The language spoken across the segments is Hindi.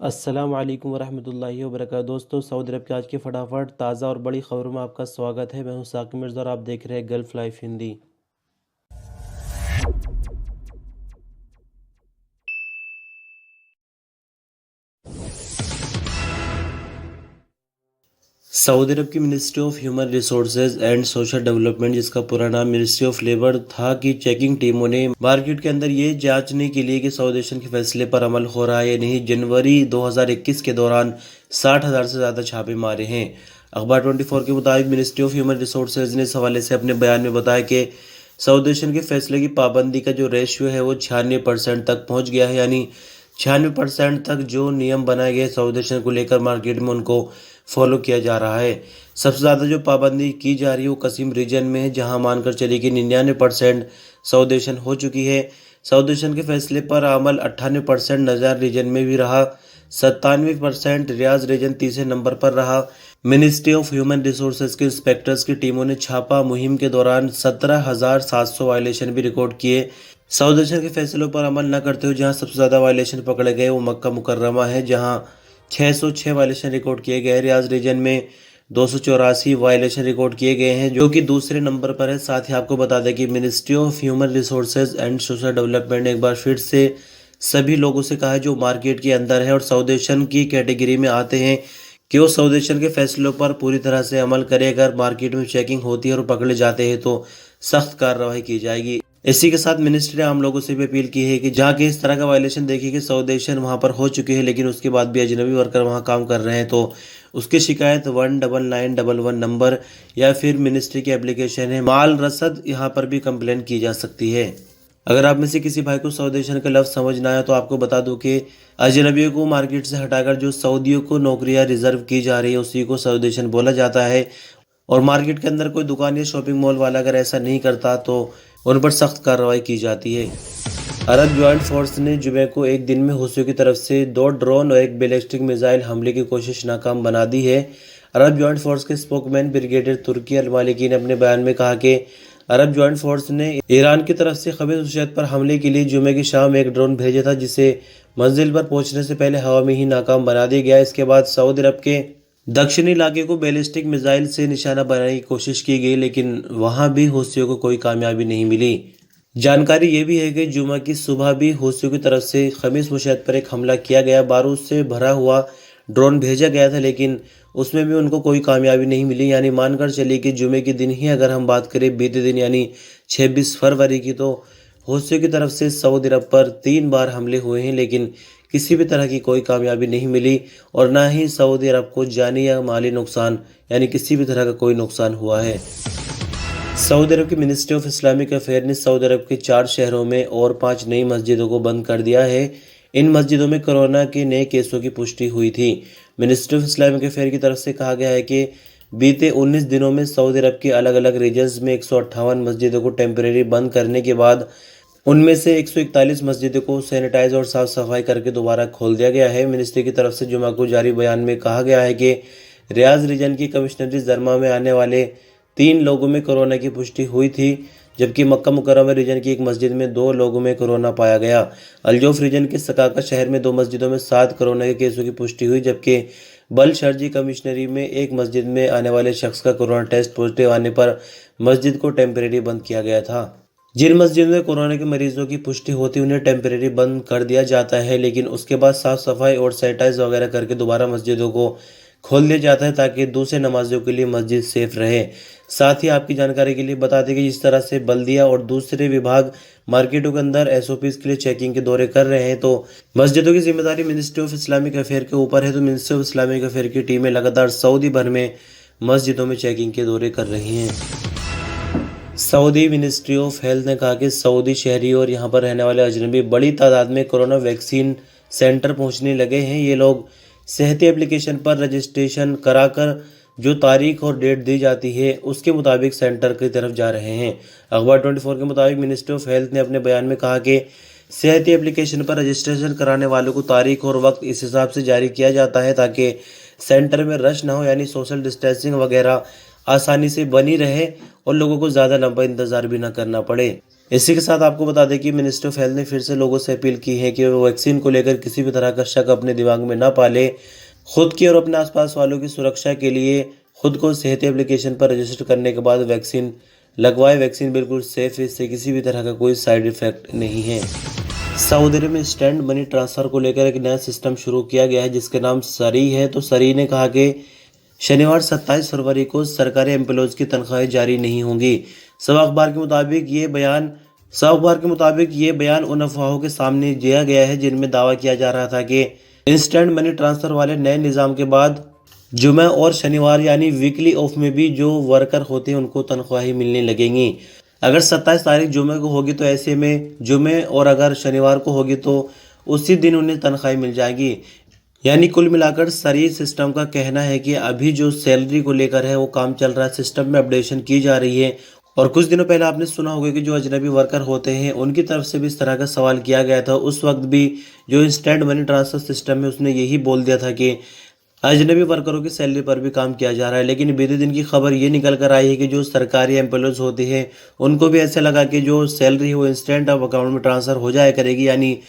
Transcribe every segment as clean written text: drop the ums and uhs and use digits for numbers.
अस्सलाम वालेकुम वरहमतुल्लाहि वबरकातुहू। दोस्तों, सऊदी अरब की आज की फटाफट ताज़ा और बड़ी खबरों में आपका स्वागत है। मैं हूं साकिब मिर्ज़ा और आप देख रहे हैं गल्फ़ लाइफ हिंदी। सऊदी अरब की ministry of human resources and social development, जिसका पूरा नाम मिनिस्ट्री ऑफ लेबर था, की चेकिंग टीमों ने मार्केट के अंदर ये जांचने के लिए कि सऊदी के फैसले पर अमल हो रहा है या नहीं, जनवरी 2021 के दौरान 60,000 से ज़्यादा छापे मारे हैं। अखबार 24 के मुताबिक मिनिस्ट्री ऑफ ह्यूमन रिसोर्सेज ने इस हवाले से अपने बयान में बताया कि सऊदी के फैसले की पाबंदी का जो रेशियो है वो 96% तक पहुंच गया है। यानी 96% तक जो नियम बनाए गए सऊदी को लेकर मार्केट में उनको फॉलो किया जा रहा है। सबसे ज़्यादा जो पाबंदी की जा रही है वो कसीम रीजन में है, जहां मानकर चलिए कि 99% सऊदी हो चुकी है। सऊदी के फैसले पर अमल 98% नजार रीजन में भी रहा, 97% रियाज रीजन तीसरे नंबर पर रहा। मिनिस्ट्री ऑफ ह्यूमन रिसोर्सेज के इंस्पेक्टर्स की टीमों ने छापा मुहिम के दौरान 17,700 वायलेशन भी रिकॉर्ड किए। सऊदी के फैसलों पर अमल न करते हुए जहां सबसे ज़्यादा वायलेशन पकड़े गए वो मक्का मुकर्रमा है, जहां 606 वायलेशन रिकॉर्ड किए गए। रियाज रीजन में 284 वायलेशन रिकॉर्ड किए गए हैं, जो कि दूसरे नंबर पर है। साथ ही आपको बता दें कि ministry of human resources and social development ने एक बार फिर से सभी लोगों से कहा है जो मार्केट के अंदर है और सऊदी की कैटेगरी में आते हैं कि वो सऊदी के फैसलों पर पूरी तरह से अमल करें। अगर मार्केट में चेकिंग होती है और पकड़े जाते हैं तो सख्त कार्रवाई की जाएगी। इसी के साथ मिनिस्ट्री ने आम लोगों से भी अपील की है कि जहाँ के इस तरह का वायलेशन देखिए कि सऊदी वहाँ पर हो चुके हैं लेकिन उसके बाद भी अजनबी वर्कर वहाँ काम कर रहे हैं, तो उसकी शिकायत 19911 नंबर या फिर मिनिस्ट्री की एप्लीकेशन है माल रसद, यहाँ पर भी कंप्लेन की जा सकती है। अगर आप में से किसी भाई को सऊदी का लफ्ज़ समझ ना आया तो आपको बता दूं कि अजनबियों को मार्केट से हटाकर जो सऊदियों को नौकरियां रिजर्व की जा रही है उसी को सऊदी बोला जाता है। और मार्केट के अंदर कोई दुकान या शॉपिंग मॉल वाला अगर ऐसा नहीं करता तो उन पर सख्त कार्रवाई की जाती है। अरब ज्वाइंट फोर्स ने जुमे को एक दिन में हुसियों की तरफ से 2 ड्रोन और एक बैलिस्टिक मिसाइल हमले की कोशिश नाकाम बना दी है। अरब ज्वाइंट फोर्स के स्पोकमैन ब्रिगेडियर तुर्की अल मालिकी ने अपने बयान में कहा कि अरब ज्वाइंट फोर्स ने ईरान की तरफ से खबीस हुशियत पर हमले के लिए जुमे की शाम एक ड्रोन भेजा था, जिसे मंजिल पर पहुंचने से पहले हवा में ही नाकाम बना दिया गया। इसके बाद सऊदी अरब के दक्षिणी इलाके को बैलिस्टिक मिसाइल से निशाना बनाने की कोशिश की गई, लेकिन वहां भी हौसियों को कोई कामयाबी नहीं मिली। जानकारी ये भी है कि जुमा की सुबह भी हौसियों की तरफ से खमीस मुशहद पर एक हमला किया गया। बारूद से भरा हुआ ड्रोन भेजा गया था लेकिन उसमें भी उनको कोई कामयाबी नहीं मिली। यानी मानकर चलिए कि जुमे के दिन ही अगर हम बात करें बीते दिन यानी 26 फरवरी की, तो हौसियों की तरफ से सऊदी अरब पर 3 बार हमले हुए हैं लेकिन किसी भी तरह की कोई कामयाबी नहीं मिली और ना ही सऊदी अरब को जानी या माली नुकसान यानी किसी भी तरह का कोई नुकसान हुआ है। सऊदी अरब की मिनिस्ट्री ऑफ इस्लामिक अफेयर ने सऊदी अरब के 4 शहरों में और 5 नई मस्जिदों को बंद कर दिया है। इन मस्जिदों में कोरोना के नए केसों की पुष्टि हुई थी। मिनिस्ट्री ऑफ इस्लामिक अफेयर की तरफ से कहा गया है कि बीते 19 दिनों में सऊदी अरब के अलग अलग रीजन्स में 158 मस्जिदों को टेम्परेरी बंद करने के बाद उनमें से 141 मस्जिदों को सैनिटाइज और साफ सफाई करके दोबारा खोल दिया गया है। मिनिस्ट्री की तरफ से जुमा को जारी बयान में कहा गया है कि रियाज रीजन की कमिश्नरी जरमा में आने वाले 3 लोगों में कोरोना की पुष्टि हुई थी, जबकि मक्का मुकर्रमा रीजन की एक मस्जिद में 2 लोगों में कोरोना पाया गया। अलजोफ रीजन के सकाका शहर में 2 मस्जिदों में 7 कोरोना के केसों की पुष्टि हुई, जबकि बल शर्जी कमिश्नरी में एक मस्जिद में आने वाले शख्स का कोरोना टेस्ट पॉजिटिव आने पर मस्जिद को टेम्परेरी बंद किया गया था। जिन मस्जिदों में कोरोना के मरीजों की पुष्टि होती है उन्हें टेम्परेरी बंद कर दिया जाता है, लेकिन उसके बाद साफ सफाई और सैनिटाइज वगैरह करके दोबारा मस्जिदों को खोल दिया जाता है ताकि दूसरे नमाजियों के लिए मस्जिद सेफ रहे। साथ ही आपकी जानकारी के लिए बता दें कि जिस तरह से बल्दिया और दूसरे विभाग मार्केटों के अंदर SOPs के लिए चेकिंग के दौरे कर रहे हैं, तो मस्जिदों की जिम्मेदारी मिनिस्ट्री ऑफ इस्लामिक अफेयर के ऊपर है। तो मिनिस्ट्री ऑफ इस्लामिक अफेयर की टीमें लगातार सऊदी भर में मस्जिदों में चेकिंग के दौरे कर रही हैं। सऊदी मिनिस्ट्री ऑफ हेल्थ ने कहा कि सऊदी शहरी और यहाँ पर रहने वाले अजनबी बड़ी तादाद में कोरोना वैक्सीन सेंटर पहुँचने लगे हैं। ये लोग सेहती एप्लीकेशन पर रजिस्ट्रेशन कराकर जो तारीख और डेट दी जाती है उसके मुताबिक सेंटर की तरफ जा रहे हैं। अखबार 24 के मुताबिक मिनिस्ट्री ऑफ हेल्थ ने अपने बयान में कहा कि सेहती एप्लीकेशन पर रजिस्ट्रेशन कराने वालों को तारीख और वक्त इस हिसाब से जारी किया जाता है ताकि सेंटर में रश ना हो, यानी सोशल डिस्टेंसिंग वगैरह आसानी से बनी रहे और लोगों को ज़्यादा लंबा इंतज़ार भी ना करना पड़े। इसी के साथ आपको बता दें कि मिनिस्ट्री ऑफ हेल्थ ने फिर से लोगों से अपील की है कि वो वैक्सीन को लेकर किसी भी तरह का शक अपने दिमाग में ना पाले। खुद की और अपने आसपास वालों की सुरक्षा के लिए खुद को सेहत एप्लीकेशन पर रजिस्टर करने के बाद वैक्सीन लगवाए। वैक्सीन बिल्कुल सेफ है, इससे किसी भी तरह का कोई साइड इफेक्ट नहीं है। सऊदी अरब में इंस्टेंट मनी ट्रांसफ़र को लेकर एक नया सिस्टम शुरू किया गया है जिसके नाम सरी है। तो सरी ने कहा कि शनिवार 27 फरवरी को सरकारी एम्प्लॉयज़ की तनख्वाहें जारी नहीं होंगी। सब अखबार के मुताबिक ये बयान उन अफवाहों के सामने दिया गया है जिनमें दावा किया जा रहा था कि इंस्टेंट मनी ट्रांसफ़र वाले नए निज़ाम के बाद जुमे और शनिवार यानी वीकली ऑफ में भी जो वर्कर होते हैं उनको तनख्वाहें मिलने लगेंगी। अगर 27 तारीख जुमे को होगी तो ऐसे में जुमे और अगर शनिवार को होगी तो उसी दिन उन्हें तनख्वाहें मिल जाएगी। यानी कुल मिलाकर सरी सिस्टम का कहना है कि अभी जो सैलरी को लेकर है वो काम चल रहा है, सिस्टम में अपडेशन की जा रही है। और कुछ दिनों पहले आपने सुना होगा कि जो अजनबी वर्कर होते हैं उनकी तरफ से भी इस तरह का सवाल किया गया था। उस वक्त भी जो इंस्टेंट मनी ट्रांसफ़र सिस्टम है उसने यही बोल दिया था कि अजनबी वर्करों की सैलरी पर भी काम किया जा रहा है। लेकिन बीते दिन की खबर ये निकल कर आई है कि जो सरकारी एम्प्लॉयज़ होते हैं उनको भी ऐसा लगा कि जो सैलरी है वो इंस्टेंट अब अकाउंट में ट्रांसफ़र हो जाया करेगी, यानी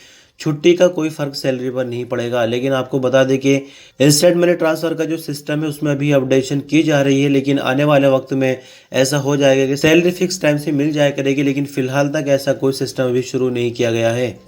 छुट्टी का कोई फ़र्क सैलरी पर नहीं पड़ेगा। लेकिन आपको बता दें कि इंस्टेंट मनी ट्रांसफ़र का जो सिस्टम है उसमें अभी अपडेशन की जा रही है, लेकिन आने वाले वक्त में ऐसा हो जाएगा कि सैलरी फिक्स टाइम से मिल जाया करेगी। लेकिन फ़िलहाल तक ऐसा कोई सिस्टम अभी शुरू नहीं किया गया है।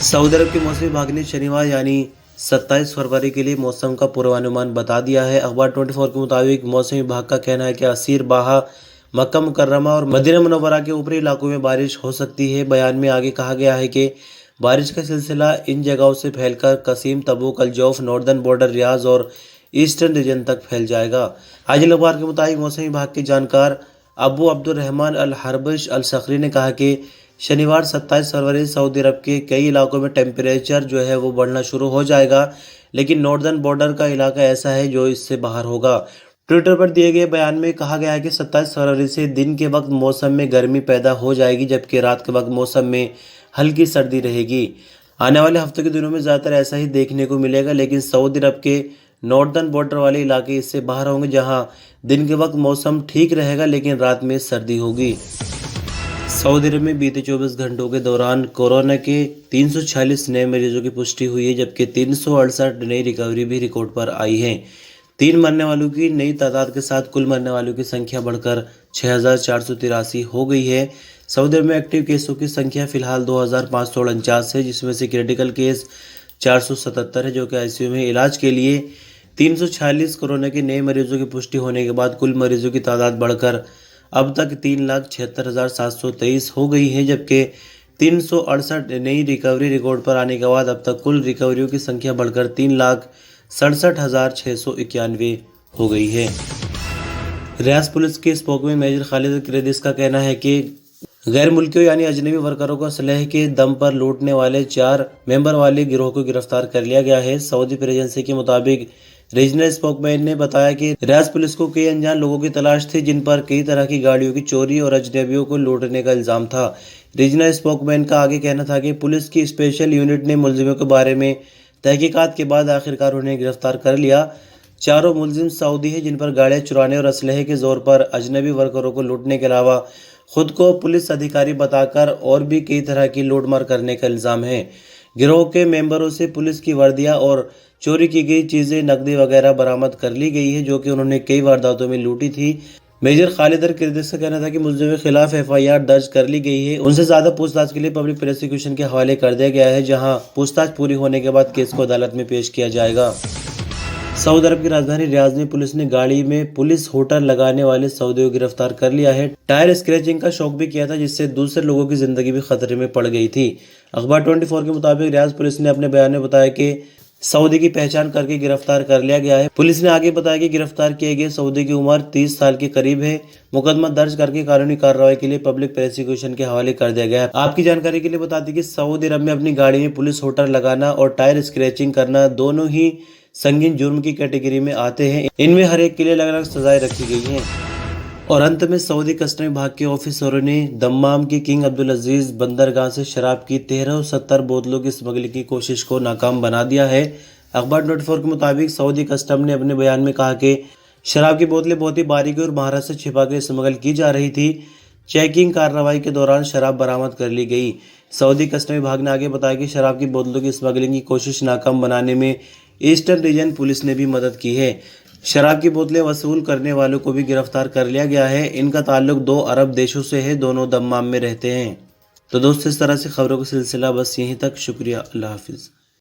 सऊदी अरब के मौसम विभाग ने शनिवार यानी 27 फरवरी के लिए मौसम का पूर्वानुमान बता दिया है। अखबार 24 के मुताबिक मौसम विभाग का कहना है कि असीर, बाहा, मक्का मुकर्रमा और मदीना मुनव्वरा के ऊपरी इलाकों में बारिश हो सकती है। बयान में आगे कहा गया है कि बारिश का सिलसिला इन जगहों से फैलकर कसीम, तबूक, अल-जौफ, नॉर्दर्न बॉर्डर, रियाज और ईस्टर्न रीजन तक फैल जाएगा। आज अखबार के मुताबिक मौसम विभाग के जानकार अबू अब्दुल रहमान अल हरबश अल सखरी ने कहा कि शनिवार 27 फरवरी सऊदी अरब के कई इलाकों में टेम्परेचर जो है वो बढ़ना शुरू हो जाएगा, लेकिन नॉर्दर्न बॉर्डर का इलाका ऐसा है जो इससे बाहर होगा। ट्विटर पर दिए गए बयान में कहा गया है कि 27 फरवरी से दिन के वक्त मौसम में गर्मी पैदा हो जाएगी, जबकि रात के वक्त मौसम में हल्की सर्दी रहेगी। आने वाले हफ्तों के दिनों में ज़्यादातर ऐसा ही देखने को मिलेगा, लेकिन सऊदी अरब के नॉर्दर्न बॉर्डर वाले इलाके इससे बाहर होंगे, जहां दिन के वक्त मौसम ठीक रहेगा लेकिन रात में सर्दी होगी। सऊदी अरब में बीते 24 घंटों के दौरान कोरोना के 346 नए मरीजों की पुष्टि हुई है, जबकि 368 नई रिकवरी भी रिकॉर्ड पर आई है। 3 मरने वालों की नई तादाद के साथ कुल मरने वालों की संख्या बढ़कर 6483 हो गई है। सऊदी अरब में एक्टिव केसों की संख्या फिलहाल 2549 है, जिसमें से क्रिटिकल केस 477 है जो कि आईसीयू में इलाज के लिए। 346 कोरोना के नए मरीजों की पुष्टि होने के बाद कुल मरीजों की तादाद बढ़कर अब तक 3,76,723 हो गई है, जबकि 368 नई रिकवरी रिकॉर्ड पर आने के बाद अब तक कुल रिकवरियों की संख्या बढ़कर 3,67,691 हो गई है। रियाज पुलिस के स्पोकमैन मेजर खालिद क्रेदिस का कहना है कि गैर मुल्कियों यानी अजनबी वर्करों को असलहे के दम पर लूटने वाले 4 मेंबर वाले गिरोह को गिरफ्तार कर लिया गया है। सऊदी प्रेस एजेंसी के मुताबिक रीजनल स्पोकमैन ने बताया कि रियाज पुलिस को कई अनजान लोगों की तलाश थी जिन पर कई तरह की गाड़ियों की चोरी और अजनबियों को लूटने का इल्ज़ाम था। रीजनल स्पोकमैन का आगे कहना था कि पुलिस की स्पेशल यूनिट ने मुलजिमों के बारे में तहकीकात के बाद आखिरकार उन्हें गिरफ्तार कर लिया। चारों मुलजिम सऊदी हैं जिन पर गाड़ियाँ चुराने और असलहे के जोर पर अजनबी वर्करों को लूटने के अलावा खुद को पुलिस अधिकारी बताकर और भी कई तरह की लूटमार करने का इल्ज़ाम है। गिरोह के मेंबरों से पुलिस की वर्दियां और चोरी की गई चीज़ें, नकदी वगैरह बरामद कर ली गई है जो कि उन्होंने कई वारदातों में लूटी थी। मेजर खालिद क्रेदिस का कहना था कि मुलजिमों के खिलाफ एफआईआर दर्ज कर ली गई है। उनसे ज़्यादा पूछताछ के लिए पब्लिक प्रोसिक्यूशन के हवाले कर दिया गया है, जहां पूछताछ पूरी होने के बाद केस को अदालत में पेश किया जाएगा। सऊदी अरब की राजधानी रियाज में पुलिस ने गाड़ी में पुलिस होटल लगाने वाले सऊदियों को गिरफ्तार कर लिया है। टायर स्क्रैचिंग का शौक भी किया था जिससे दूसरे लोगों की जिंदगी भी खतरे में पड़ गई थी। अखबार 24 के मुताबिक रियाज पुलिस ने अपने बयान में बताया कि सऊदी की पहचान करके गिरफ्तार कर लिया गया है। पुलिस ने आगे बताया कि गिरफ्तार किए गए सऊदी की उम्र 30 साल के करीब है। मुकदमा दर्ज करके कानूनी कार्रवाई के लिए पब्लिक प्रोसिक्यूशन के हवाले कर दिया गया है। आपकी जानकारी के लिए बता दें कि सऊदी अरब में अपनी गाड़ी में पुलिस होटल लगाना और टायर स्क्रैचिंग करना दोनों ही संगीन जुर्म की कैटेगरी में आते हैं। इनमें हर एक के लिए अलग अलग सजाएं रखी गई हैं। और अंत में सऊदी कस्टम विभाग के ऑफिसरों ने दम्माम की किंग अब्दुल अजीज बंदरगाह से शराब की 1370 बोतलों की स्मगलिंग की कोशिश को नाकाम बना दिया है। अखबार 24 के मुताबिक सऊदी कस्टम ने अपने बयान में कहा कि शराब की बोतलें बहुत ही बारीकी और महारत से छिपा कर स्मगल की जा रही थी। चेकिंग कार्रवाई के दौरान शराब बरामद कर ली गई। सऊदी कस्टम विभाग ने आगे बताया कि शराब की बोतलों की स्मगलिंग की कोशिश नाकाम बनाने में ईस्टर्न रीजन पुलिस ने भी मदद की है। शराब की बोतलें वसूल करने वालों को भी गिरफ्तार कर लिया गया है। इनका ताल्लुक 2 अरब देशों से है। दोनों दम्माम में रहते हैं। तो दोस्तों, इस तरह से खबरों का सिलसिला बस यहीं तक। शुक्रिया। अल्लाह हाफिज़।